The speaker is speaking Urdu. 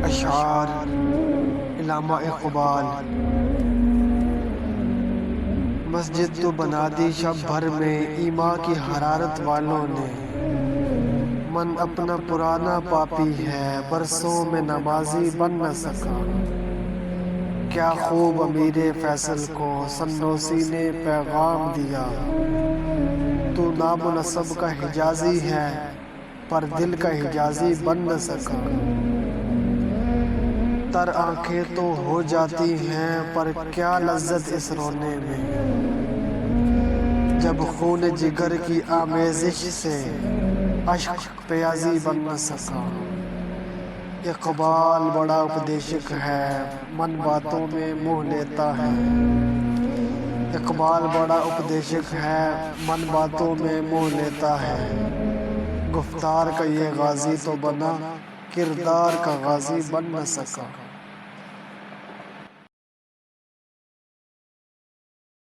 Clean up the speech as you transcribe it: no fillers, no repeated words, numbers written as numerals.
اشعار علامہ اقبال۔ مسجد تو بنا دی شب بھر میں ایمان کی حرارت والوں نے، من اپنا پرانا پاپی ہے برسوں میں نمازی بن نہ سکا۔ کیا خوب امیر فیصل کو سنوسی نے پیغام دیا، تو نام و نسب کا حجازی ہے پر دل کا حجازی بن نہ سکا۔ تر آنکھیں تو ہو جاتی ہیں پر کیا لذت اس رونے میں، جب خون جگر کی آمیزش سے اشک پیازی بن نہ سکا۔ اقبال بڑا اپدیشک ہے من باتوں میں موہ لیتا ہے، اقبال بڑا اپدیشک ہے من باتوں میں موہ لیتا ہے۔ گفتار کا یہ غازی تو بنا کردار کا غازی بن نہ سکا۔